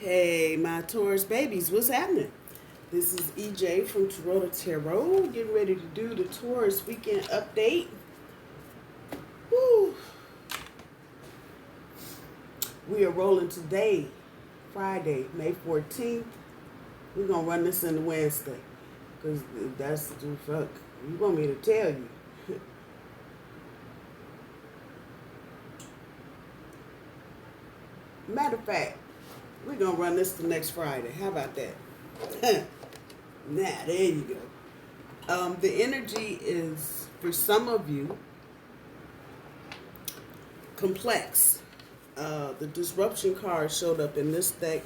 Hey, my Taurus babies, what's happening? This is EJ from Taurota Tarot, getting ready to do the Taurus weekend update. Woo. We are rolling today, Friday, May 14th. We're going to run this into Wednesday, because that's the fuck. You want me to tell you. Matter of fact, we're going to run this to next Friday. How about that? Now, there you go. The energy is, for some of you, complex. The disruption card showed up in this deck.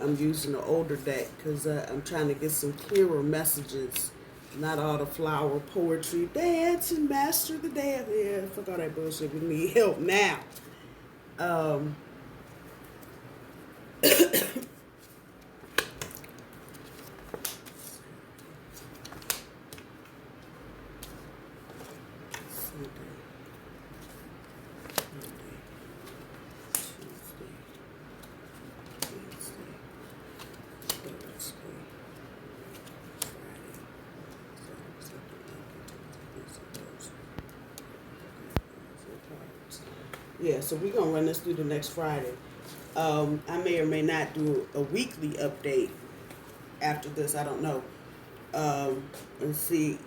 I'm using the older deck because I'm trying to get some clearer messages. Not all the flower poetry. Dance and master the dance. Yeah, fuck all that bullshit. We need help now. Yeah, so we're going to run this through the next Friday. I may or may not do a weekly update after this. I don't know. Let's see.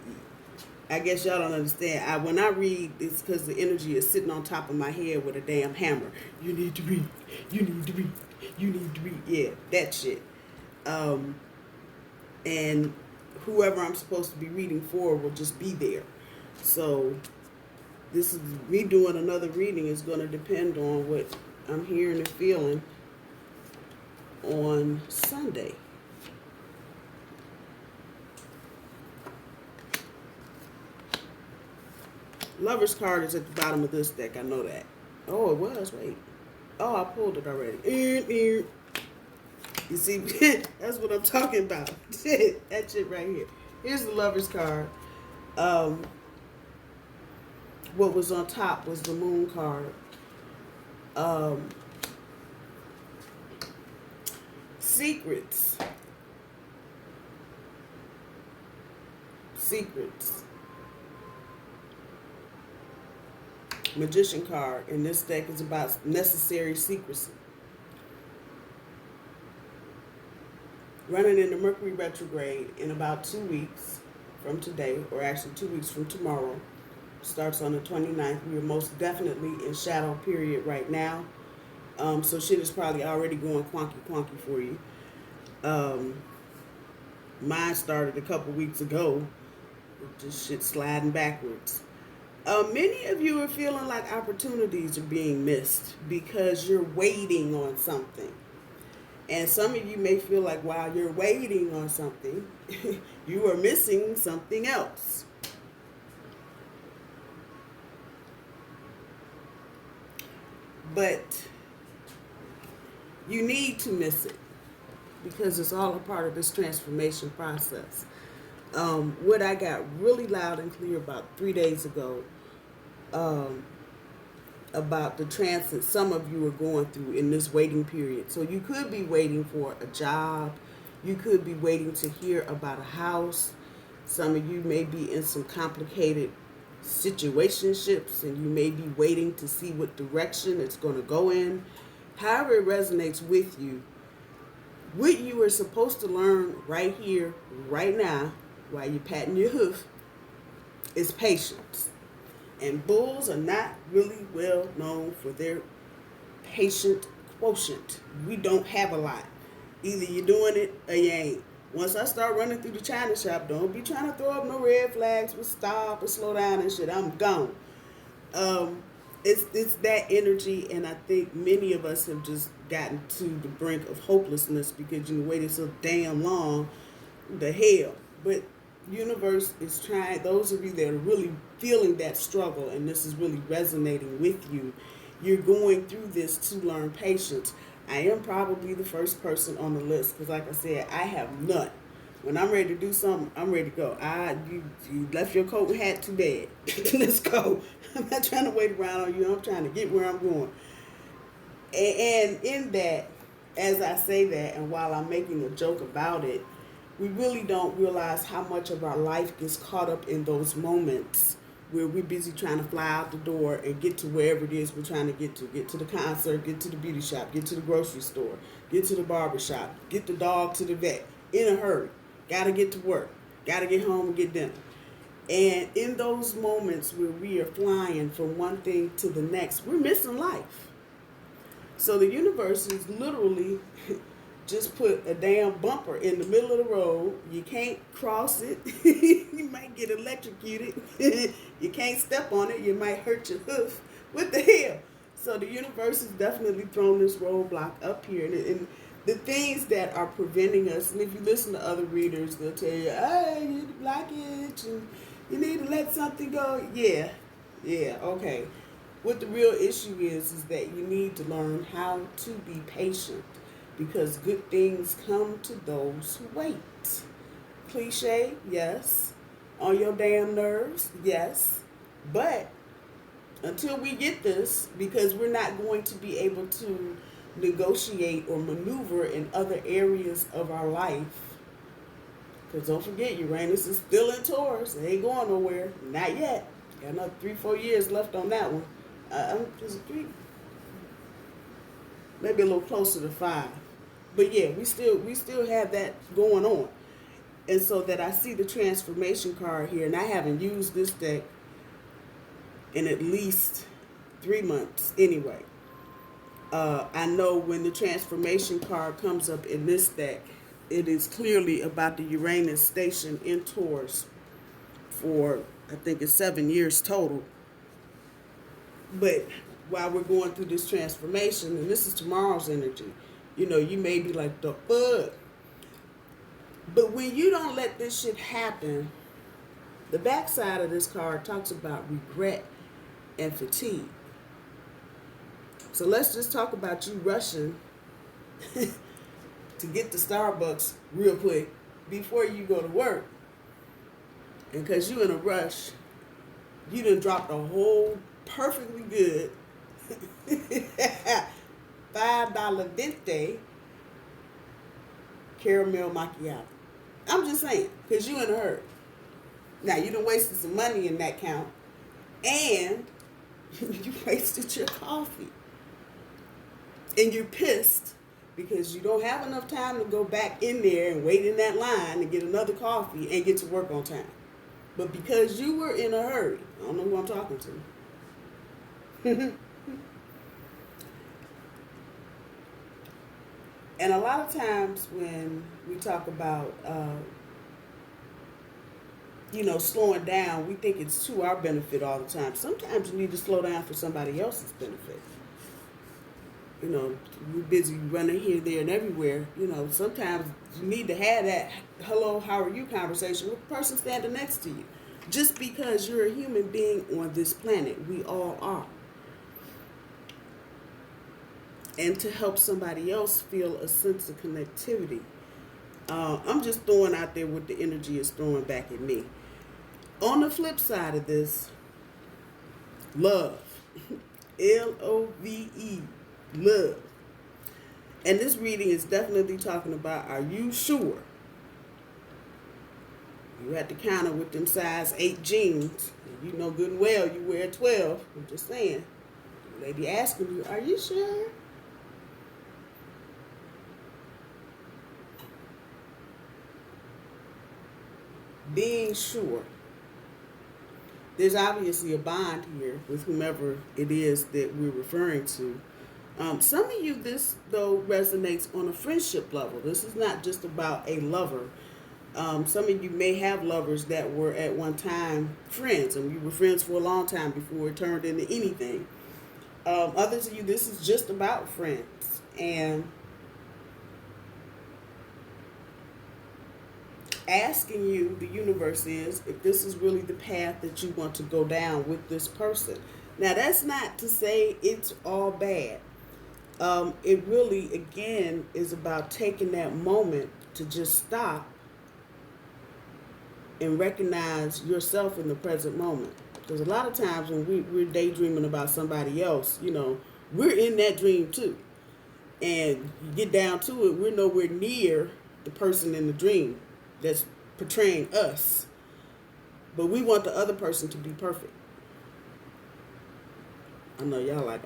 I guess y'all don't understand. When I read, it's because the energy is sitting on top of my head with a damn hammer. You need to read. You need to read. You need to read. Yeah, that shit. And whoever I'm supposed to be reading for will just be there. So this is me doing another reading is going to depend on what I'm hearing and feeling on Sunday. Lover's card is at the bottom of this deck. I know that. Oh, it was. Wait. Oh, I pulled it already. You see, that's what I'm talking about. That shit right here. Here's the Lover's card. What was on top was the Moon card. Secrets. Magician card. And this deck is about necessary secrecy. Running into Mercury retrograde in about 2 weeks from today, or actually 2 weeks from tomorrow. Starts on the 29th. We are most definitely in shadow period right now. So shit is probably already going quonky for you. Mine started a couple weeks ago. Just shit sliding backwards. Many of you are feeling like opportunities are being missed because you're waiting on something. And some of you may feel like while you're waiting on something, you are missing something else. But you need to miss it because it's all a part of this transformation process. What I got really loud and clear about 3 days ago about the transit some of you are going through in this waiting period. So you could be waiting for a job. You could be waiting to hear about a house. Some of you may be in some complicated situationships and you may be waiting to see what direction it's going to go in. However it resonates with you, what you are supposed to learn right here, right now, while you're patting your hoof, is patience. And bulls are not really well known for their patient quotient. We don't have a lot. Either you're doing it or you ain't. Once I start running through the China shop, don't be trying to throw up no red flags with stop or slow down and shit. I'm gone. It's that energy, and I think many of us have just gotten to the brink of hopelessness because you waited so damn long. The hell. But universe is trying, those of you that are really feeling that struggle and this is really resonating with you, you're going through this to learn patience. I am probably the first person on the list because, like I said, I have none. When I'm ready to do something, I'm ready to go. You left your coat and hat to bed. Let's go. I'm not trying to wait around on you. I'm trying to get where I'm going. And in that, as I say that, and while I'm making a joke about it, we really don't realize how much of our life gets caught up in those moments where we're busy trying to fly out the door and get to wherever it is we're trying to get to the concert, get to the beauty shop, get to the grocery store, get to the barber shop, get the dog to the vet in a hurry, gotta get to work, gotta get home and get dinner. And in those moments where we are flying from one thing to the next, we're missing life. So the universe is literally just put a damn bumper in the middle of the road. You can't cross it. You might get electrocuted. You can't step on it. You might hurt your hoof. What the hell? So the universe has definitely thrown this roadblock up here. And the things that are preventing us, and if you listen to other readers, they'll tell you, hey, you need a blockage, and you need to let something go. Yeah, okay. What the real issue is that you need to learn how to be patient, because good things come to those who wait. Cliche, yes. On your damn nerves, yes. But until we get this, because we're not going to be able to negotiate or maneuver in other areas of our life. Because don't forget, Uranus is still in Taurus. It ain't going nowhere. Not yet. Got another 3-4 years left on that one. Just 3, maybe a little closer to 5. But yeah, we still have that going on. And so that I see the transformation card here, and I haven't used this deck in at least 3 months anyway. I know when the transformation card comes up in this deck, it is clearly about the Uranus station in Taurus for, I think it's 7 years total. But while we're going through this transformation, and this is tomorrow's energy, you know, you may be like, the fuck? But when you don't let this shit happen, the backside of this card talks about regret and fatigue. So let's just talk about you rushing to get to Starbucks real quick before you go to work. And because you're in a rush, you done dropped a whole perfectly good $5 venti caramel macchiato. I'm just saying, because you in a hurry. Now, you done wasted some money in that count, and you wasted your coffee. And you're pissed because you don't have enough time to go back in there and wait in that line to get another coffee and get to work on time. But because you were in a hurry, I don't know who I'm talking to. And a lot of times when we talk about, slowing down, we think it's to our benefit all the time. Sometimes you need to slow down for somebody else's benefit. You know, you're busy running here, there, and everywhere. You know, sometimes you need to have that hello, how are you conversation with the person standing next to you. Just because you're a human being on this planet. We all are. And to help somebody else feel a sense of connectivity. I'm just throwing out there what the energy is throwing back at me. On the flip side of this, love. Love. Love. And this reading is definitely talking about, are you sure? You at the counter with them size 8 jeans. You know good and well you wear 12. I'm just saying. The lady asking you, are you sure? Being sure. There's obviously a bond here with whomever it is that we're referring to. Some of you, this, though, resonates on a friendship level. This is not just about a lover. Some of you may have lovers that were at one time friends, and you were friends for a long time before it turned into anything. Others of you, this is just about friends. And asking you, the universe is, if this is really the path that you want to go down with this person. Now, that's not to say it's all bad. It really, again, is about taking that moment to just stop and recognize yourself in the present moment. Because a lot of times when we're daydreaming about somebody else, you know, we're in that dream too. And you get down to it, we're nowhere near the person in the dream that's portraying us. But we want the other person to be perfect. I know y'all like,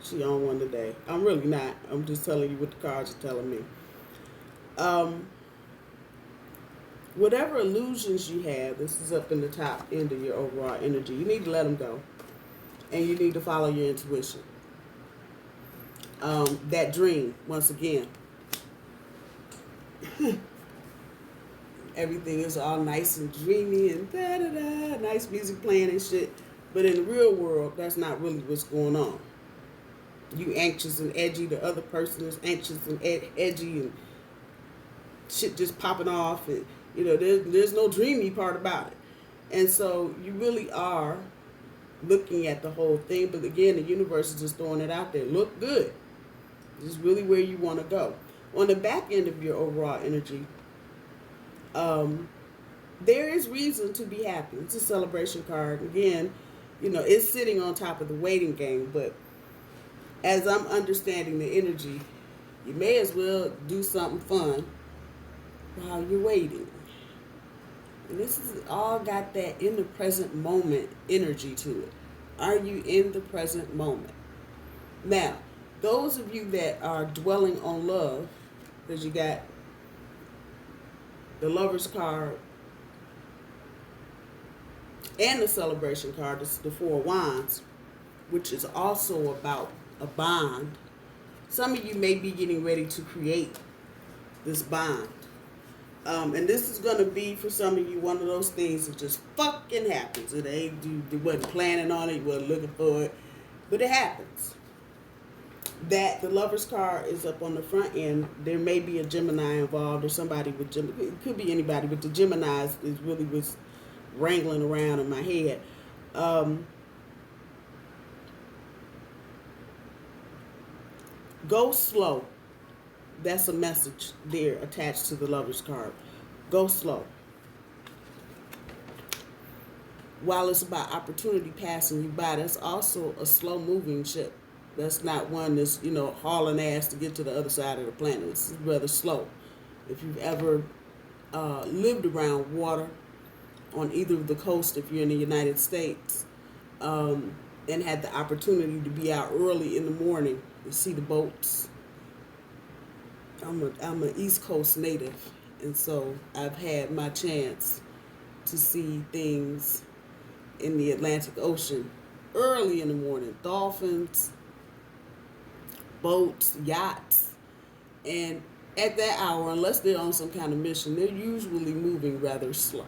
she on one today. I'm really not. I'm just telling you what the cards are telling me. Whatever illusions you have, this is up in the top end of your overall energy, you need to let them go. And you need to follow your intuition. That dream, once again. Everything is all nice and dreamy and da-da-da, nice music playing and shit. But in the real world, that's not really what's going on. You anxious and edgy, the other person is anxious and edgy and shit just popping off. And, you know, there's no dreamy part about it. And so you really are looking at the whole thing. But again, the universe is just throwing it out there. Look good. This is really where you want to go. On the back end of your overall energy, there is reason to be happy. It's a celebration card. Again, you know, it's sitting on top of the waiting game, but as I'm understanding the energy, you may as well do something fun while you're waiting. And this is all got that in the present moment energy to it. Are you in the present moment? Now, those of you that are dwelling on love, because you got the Lover's card and the Celebration card, this is the Four of Wands, which is also about a bond. Some of you may be getting ready to create this bond. And this is going to be, for some of you, one of those things that just fucking happens. It ain't, you wasn't planning on it, you wasn't looking for it, but it happens. That the Lover's card is up on the front end. There may be a Gemini involved or somebody with Gemini. It could be anybody, but the Gemini is really what's wrangling around in my head. Go slow. That's a message there attached to the Lover's card. Go slow. While it's about opportunity passing you by, that's also a slow-moving ship. That's not one that's, you know, hauling ass to get to the other side of the planet. It's rather slow. If you've ever lived around water on either of the coast, if you're in the United States, and had the opportunity to be out early in the morning and see the boats. I'm an East Coast native, and so I've had my chance to see things in the Atlantic Ocean early in the morning. Dolphins, boats, yachts, and at that hour, unless they're on some kind of mission, they're usually moving rather slow.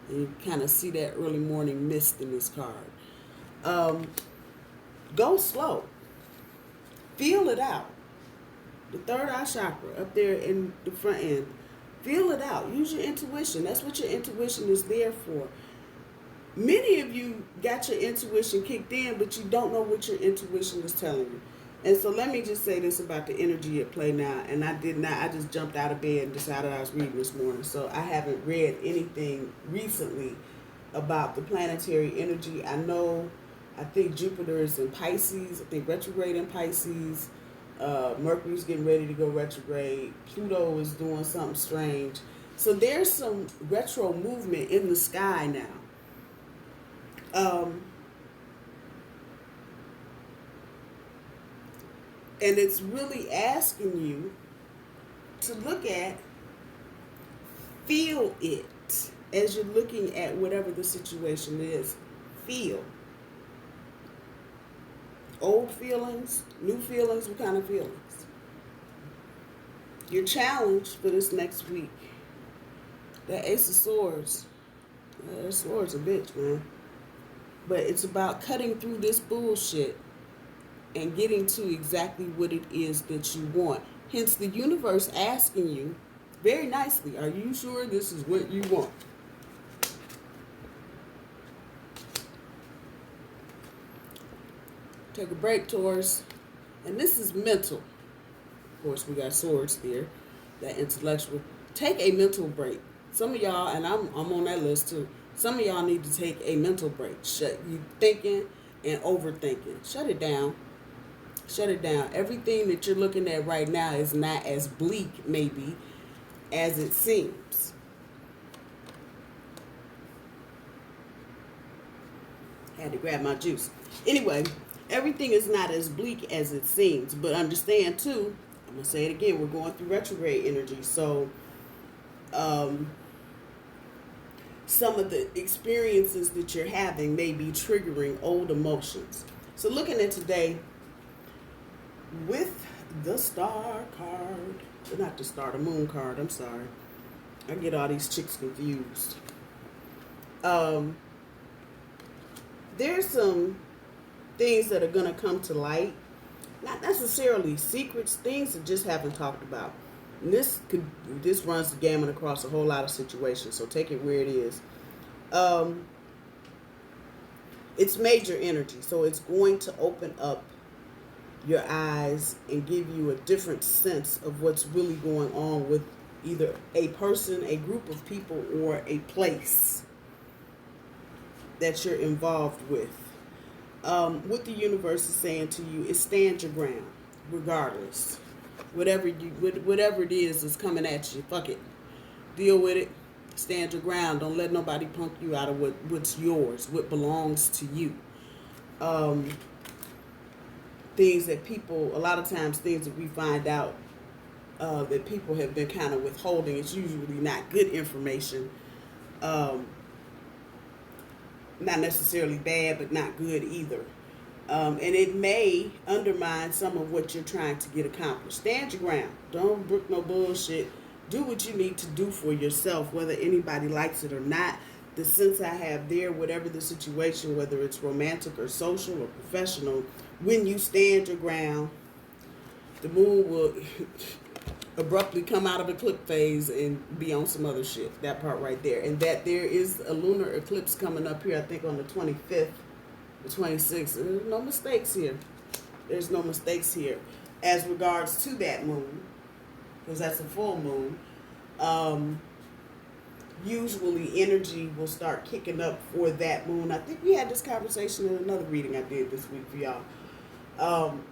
And you kind of see that early morning mist in this card. Go slow. Feel it out. The third eye chakra up there in the front end. Feel it out. Use your intuition. That's what your intuition is there for. Many of you got your intuition kicked in, but you don't know what your intuition is telling you. And so let me just say this about the energy at play now. And I just jumped out of bed and decided I was reading this morning. So I haven't read anything recently about the planetary energy. I think Jupiter is in Pisces. I think retrograde in Pisces. Mercury's getting ready to go retrograde. Pluto is doing something strange. So there's some retro movement in the sky now. And it's really asking you to look at, feel it as you're looking at whatever the situation is. Feel. Old feelings, new feelings, what kind of feelings? Your challenge for this next week. That Ace of Swords. That sword's a bitch, man. But it's about cutting through this bullshit and getting to exactly what it is that you want. Hence the universe asking you very nicely, are you sure this is what you want? Take a break, Taurus. And this is mental. Of course, we got swords there. That intellectual. Take a mental break. Some of y'all, and I'm on that list too, some of y'all need to take a mental break. Shut you thinking and overthinking. Shut it down. Shut it down. Everything that you're looking at right now is not as bleak, maybe, as it seems. Had to grab my juice. Anyway, everything is not as bleak as it seems. But understand, too, I'm going to say it again, we're going through retrograde energy. So, some of the experiences that you're having may be triggering old emotions. So looking at today with the star card, not the star, the moon card, I'm sorry. I get all these chicks confused. There's some things that are going to come to light. Not necessarily secrets, things that just haven't talked about. And this runs the gamut across a whole lot of situations, so take it where it is. It's major energy, so it's going to open up your eyes and give you a different sense of what's really going on with either a person, a group of people, or a place that you're involved with. What the universe is saying to you is stand your ground, regardless. Whatever it is that's coming at you, fuck it. Deal with it. Stand your ground. Don't let nobody punk you out of what's yours, what belongs to you. Things that people, a lot of times, things that we find out that people have been kind of withholding. It's usually not good information. Not necessarily bad, but not good either. And it may undermine some of what you're trying to get accomplished. Stand your ground. Don't brook no bullshit. Do what you need to do for yourself, whether anybody likes it or not. The sense I have there, whatever the situation, whether it's romantic or social or professional, when you stand your ground, the moon will abruptly come out of eclipse phase and be on some other shit. That part right there. And that there is a lunar eclipse coming up here, I think on the 25th, the 26th. There's no mistakes here. There's no mistakes here. As regards to that moon, because that's a full moon, usually energy will start kicking up for that moon. I think we had this conversation in another reading I did this week for y'all.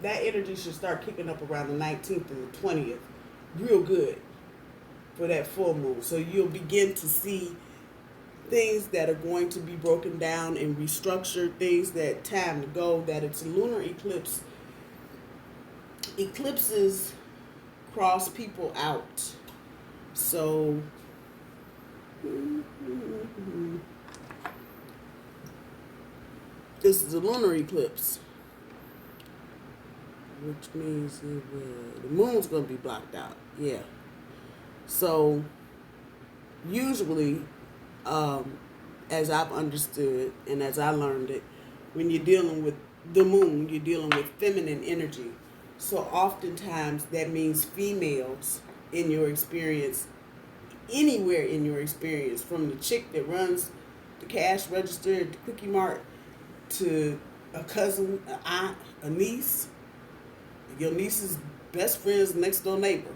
That energy should start kicking up around the 19th and the 20th. Real good for that full moon. So you'll begin to see things that are going to be broken down and restructured, things that time to go, that it's a lunar eclipse. Eclipses cross people out. So this is a lunar eclipse, which means the moon's going to be blocked out. Yeah. So usually, as I've understood and as I learned it, when you're dealing with the moon, you're dealing with feminine energy. So oftentimes that means females in your experience, anywhere in your experience, from the chick that runs the cash register at the Quickie Mart to a cousin, an aunt, a niece, your niece's best friend's next door neighbor.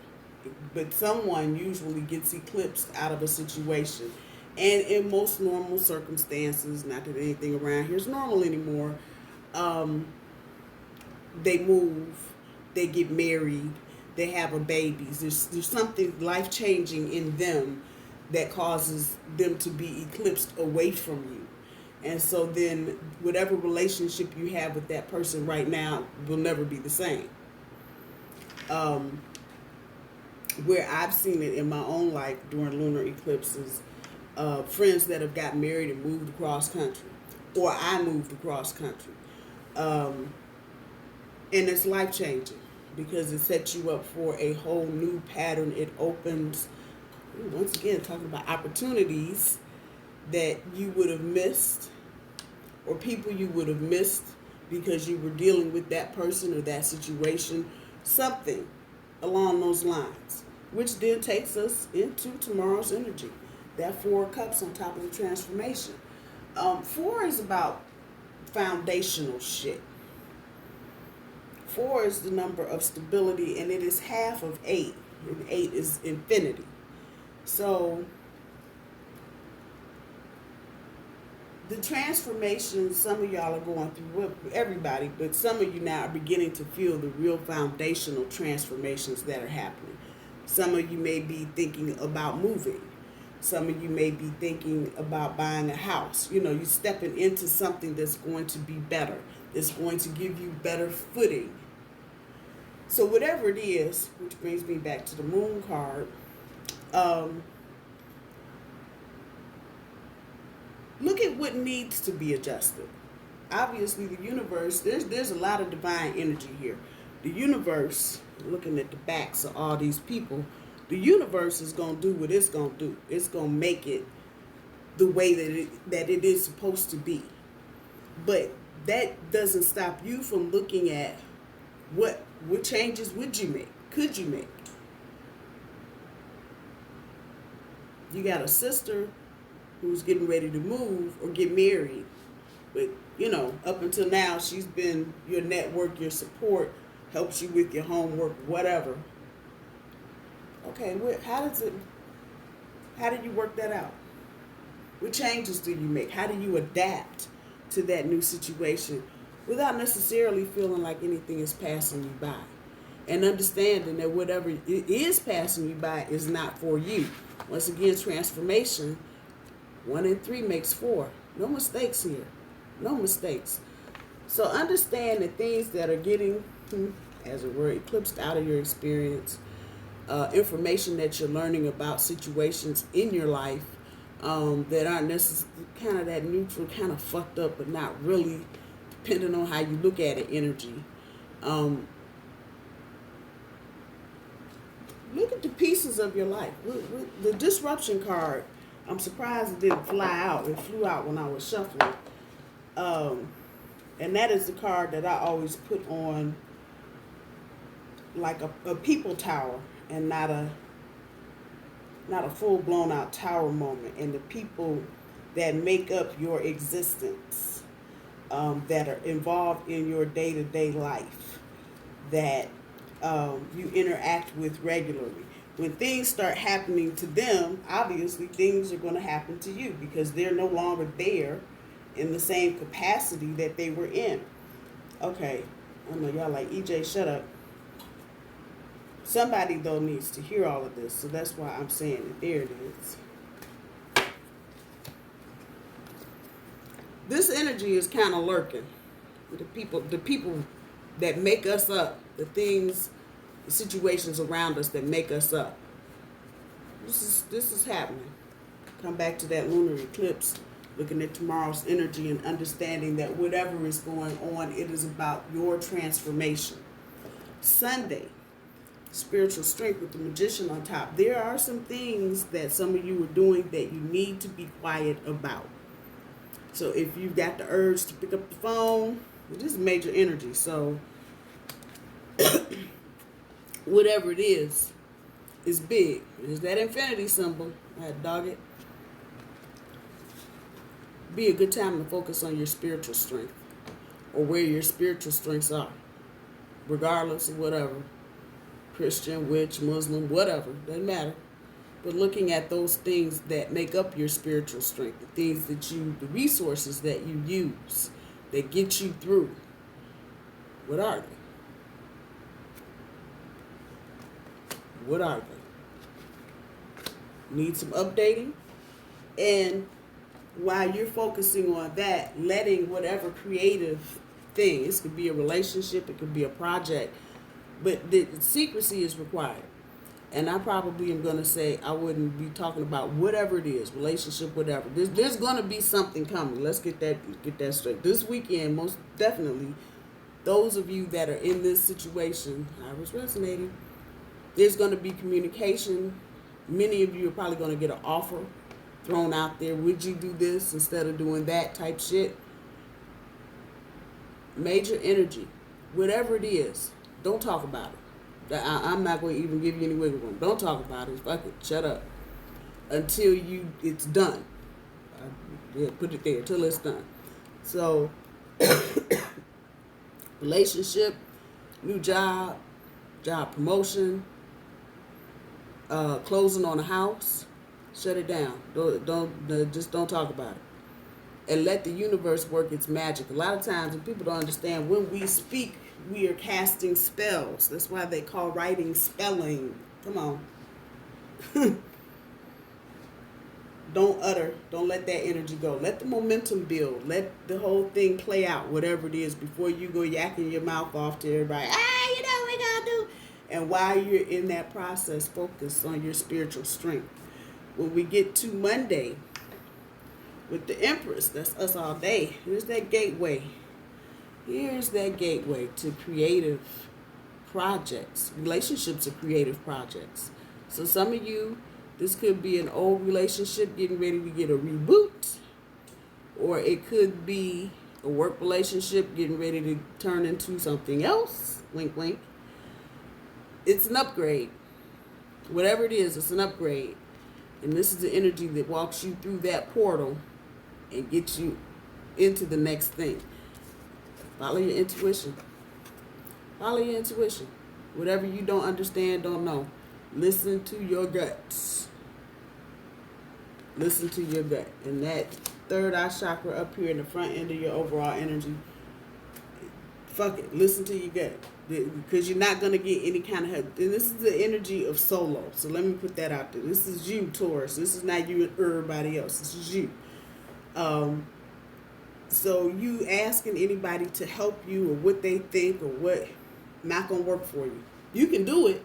But someone usually gets eclipsed out of a situation. And in most normal circumstances, not that anything around here is normal anymore, they move, they get married, they have a baby. There's something life-changing in them that causes them to be eclipsed away from you. And so then whatever relationship you have with that person right now will never be the same. Where I've seen it in my own life during lunar eclipses, friends that have got married and moved across country, or I moved across country. And it's life-changing because it sets you up for a whole new pattern. It opens, once again, talking about opportunities that you would have missed, or people you would have missed because you were dealing with that person or that situation, something along those lines, which then takes us into tomorrow's energy. That 4 of Cups on top of the transformation. 4 is about foundational shit. 4 is the number of stability, and it is half of 8, and 8 is infinity. So the transformation some of y'all are going through, well, everybody, but some of you now are beginning to feel the real foundational transformations that are happening. Some of you may be thinking about moving. Some of you may be thinking about buying a house. You know, you're stepping into something that's going to be better, that's going to give you better footing. So whatever it is, which brings me back to the moon card, look at what needs to be adjusted. Obviously, the universe, there's a lot of divine energy here. The universe, looking at the backs of all these people, the universe is going to do what it's going to do. It's going to make it the way that it is supposed to be. But that doesn't stop you from looking at what changes would you make? Could you make? You got a sister who's getting ready to move or get married. But, you know, up until now, she's been your network, your support, helps you with your homework, whatever. Okay, how do you work that out? What changes do you make? How do you adapt to that new situation without necessarily feeling like anything is passing you by? And understanding that whatever it is passing you by is not for you. Once again, transformation, 1 and 3 makes 4. No mistakes here. No mistakes. So understand the things that are getting, as it were, eclipsed out of your experience, information that you're learning about situations in your life that aren't necessarily kind of that neutral, kind of fucked up, but not really, depending on how you look at it, energy. Look at the pieces of your life. The disruption card, I'm surprised it didn't fly out. It flew out when I was shuffling. And that is the card that I always put on like a people tower and not a full blown out tower moment. And the people that make up your existence, that are involved in your day-to-day life, that you interact with regularly. When things start happening to them, obviously things are going to happen to you because they're no longer there in the same capacity that they were in. Okay, I know y'all like, EJ, shut up. Somebody, though, needs to hear all of this, so that's why I'm saying it. There it is. This energy is kind of lurking. The people that make us up, the things, the situations around us that make us up. This is happening. Come back to that lunar eclipse, looking at tomorrow's energy and understanding that whatever is going on, it is about your transformation. Sunday, spiritual strength with the magician on top. There are some things that some of you are doing that you need to be quiet about. So if you've got the urge to pick up the phone, this is major energy. So whatever it is big. There's that infinity symbol. I had to dog it. Be a good time to focus on your spiritual strength or where your spiritual strengths are, regardless of whatever. Christian, witch, Muslim, whatever, doesn't matter. But looking at those things that make up your spiritual strength, the things that the resources that you use that get you through, what are they? What are they? Need some updating? And while you're focusing on that, letting whatever creative thing, this could be a relationship, it could be a project, but the secrecy is required. And I probably am going to say I wouldn't be talking about whatever it is, relationship, whatever. There's going to be something coming. Let's get that straight. This weekend, most definitely, those of you that are in this situation, I was resonating, there's going to be communication. Many of you are probably going to get an offer thrown out there. Would you do this instead of doing that type shit? Major energy. Whatever it is, don't talk about it. I'm not going to even give you any wiggle room. Don't talk about it. Fuck it. Shut up. Until it's done. Put it there. Till it's done. So, relationship, new job promotion, closing on a house, shut it down. Just don't talk about it. and let the universe work its magic. A lot of times when people don't understand, when we speak, we are casting spells. That's why they call writing spelling. Come on. Don't utter. Don't let that energy go. Let the momentum build. Let the whole thing play out, whatever it is, before you go yakking your mouth off to everybody. You know what we gotta do. And while you're in that process, focus on your spiritual strength. When we get to Monday with the Empress, that's us all day. Here's that gateway. Here's that gateway to creative projects. Relationships are creative projects. So some of you, this could be an old relationship getting ready to get a reboot, or it could be a work relationship getting ready to turn into something else. Wink, wink. It's an upgrade. Whatever it is, it's an upgrade. And this is the energy that walks you through that portal and gets you into the next thing. Follow your intuition. Follow your intuition. Whatever you don't understand, don't know. Listen to your guts. Listen to your gut. And that third eye chakra up here in the front end of your overall energy, fuck it. Listen to your gut. Because you're not going to get any kind of help. And this is the energy of solo. So let me put that out there. This is you, Taurus. This is not you and everybody else. This is you. So you asking anybody to help you or what they think or what, not going to work for you. You can do it,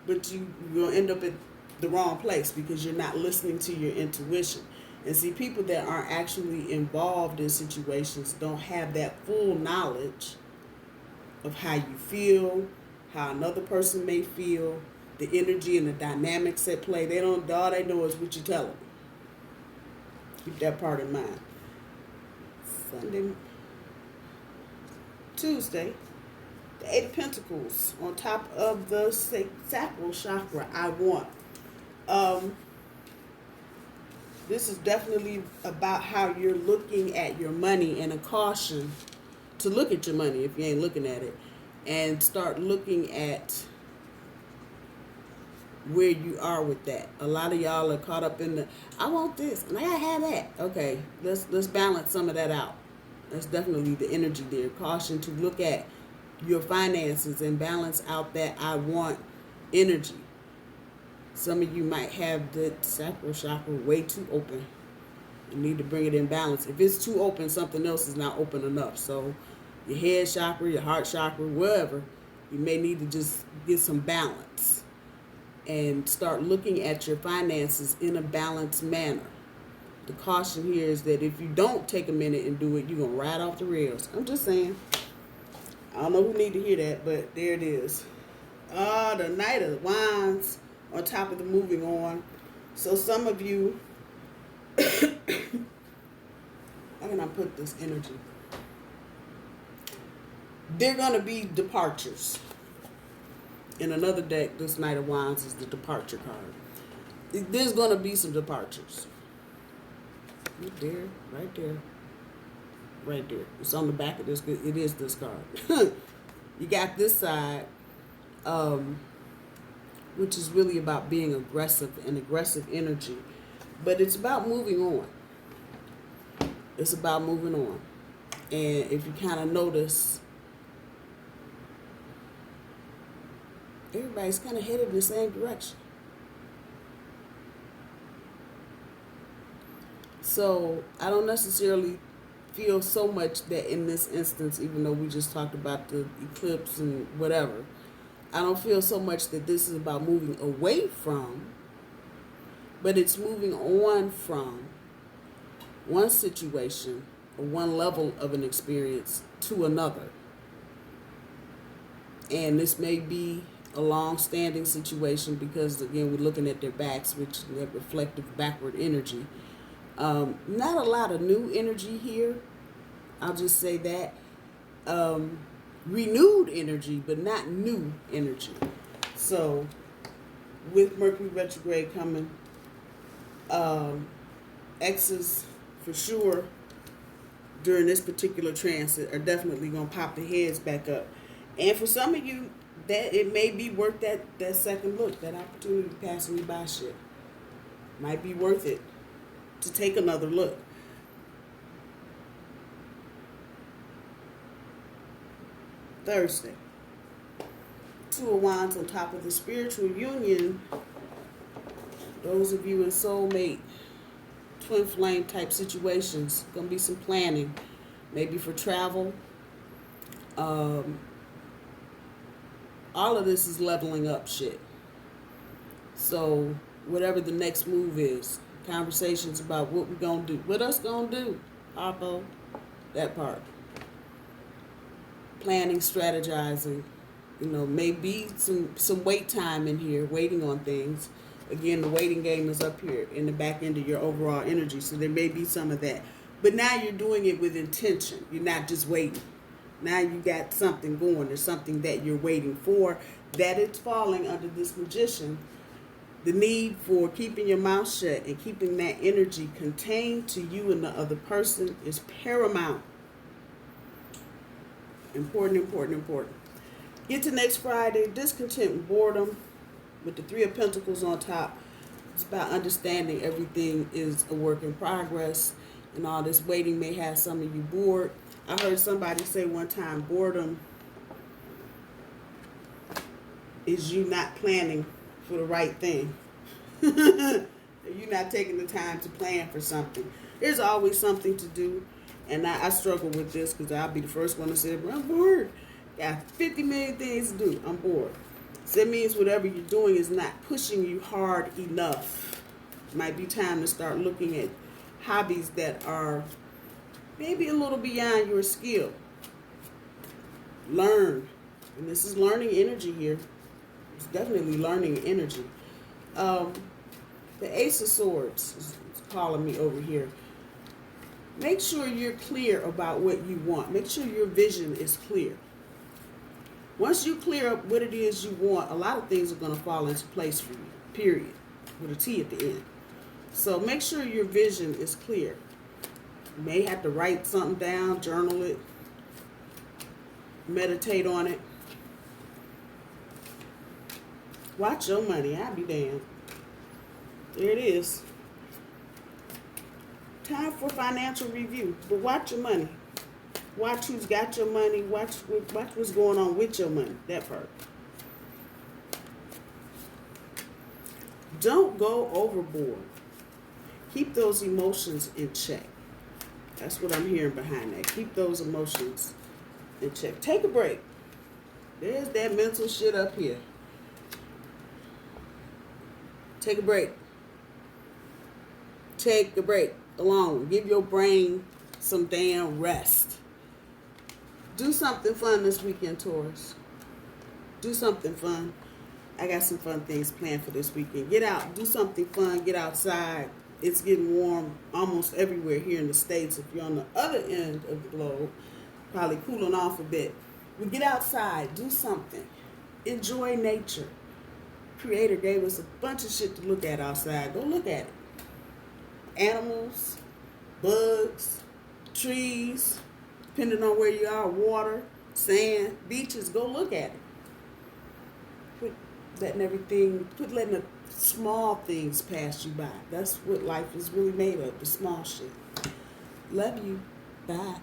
but you're going to end up at the wrong place because you're not listening to your intuition. And see, people that aren't actually involved in situations don't have that full knowledge of how you feel, how another person may feel, the energy and the dynamics at play. They don't, all they know is what you tell them. Keep that part in mind. Tuesday, the Eight of Pentacles on top of the sacral chakra. I want. This is definitely about how you're looking at your money, and a caution to look at your money if you ain't looking at it, and start looking at where you are with that. A lot of y'all are caught up in the, I want this and I gotta have that. Okay, let's balance some of that out. That's definitely the energy there. Caution to look at your finances and balance out that I want energy. Some of you might have the sacral chakra way too open. You need to bring it in balance. If it's too open, something else is not open enough. So your head chakra, your heart chakra, wherever, you may need to just get some balance and start looking at your finances in a balanced manner. The caution here is that if you don't take a minute and do it, you're going to ride off the rails. I'm just saying. I don't know who need to hear that, but there it is. The Knight of Wands on top of the moving on. So some of you, how can I put this energy? There are going to be departures. In another deck, this Knight of Wands is the departure card. There's going to be some departures. Right there, right there, right there. It's on the back of this. It is this card. You got this side, which is really about being aggressive and aggressive energy. But it's about moving on. It's about moving on. And if you kind of notice, everybody's kind of headed in the same direction. So I don't necessarily feel so much that in this instance, even though we just talked about the eclipse and whatever, I don't feel so much that this is about moving away from, but it's moving on from one situation or one level of an experience to another. And this may be a long-standing situation because, again, we're looking at their backs, which that reflective backward energy. Not a lot of new energy here. I'll just say that. Renewed energy, but not new energy. So, with Mercury retrograde coming, exes for sure during this particular transit are definitely going to pop their heads back up. And for some of you, that it may be worth that second look, that opportunity passing you by shit. Might be worth it to take another look. Thursday. Two of Wands on top of the spiritual union. Those of you in soulmate, twin flame type situations, gonna be some planning, maybe for travel. All of this is leveling up shit. So whatever the next move is, conversations about what we gonna do, what us gonna do, Oppo, that part. Planning, strategizing, maybe some wait time in here, waiting on things. Again, the waiting game is up here in the back end of your overall energy, so there may be some of that. But now you're doing it with intention. You're not just waiting. Now you got something going. There's something that you're waiting for, that it's falling under this Magician. The need for keeping your mouth shut and keeping that energy contained to you and the other person is paramount. Important. Get to next Friday, discontent and boredom. With the Three of Pentacles on top, it's about understanding everything is a work in progress, and all this waiting may have some of you bored. I heard somebody say one time, boredom is you not planning for the right thing. You're not taking the time to plan for something. There's always something to do, and I struggle with this because I'll be the first one to say, I'm bored. Got 50 million things to do. I'm bored. So that means whatever you're doing is not pushing you hard enough. It might be time to start looking at hobbies that are maybe a little beyond your skill. Learn. And this is learning energy here. It's definitely learning energy. The Ace of Swords is calling me over here. Make sure you're clear about what you want. Make sure your vision is clear. Once you clear up what it is you want, a lot of things are going to fall into place for you, period, with a T at the end. So make sure your vision is clear. You may have to write something down, journal it, meditate on it. Watch your money, I'll be damned. There it is. Time for financial review, but watch your money. Watch who's got your money. Watch what's going on with your money. That part. Don't go overboard. Keep those emotions in check. That's what I'm hearing behind that. Keep those emotions in check. Take a break. There's that mental shit up here. Take a break. Take a break alone. Give your brain some damn rest. Do something fun this weekend, Taurus. Do something fun. I got some fun things planned for this weekend. Get out. Do something fun. Get outside. It's getting warm almost everywhere here in the States. If you're on the other end of the globe, probably cooling off a bit. But get outside. Do something. Enjoy nature. Creator gave us a bunch of shit to look at outside. Go look at it. Animals, bugs, trees, depending on where you are, water, sand, beaches, go look at it. Quit letting the small things pass you by. That's what life is really made of, the small shit. Love you. Bye.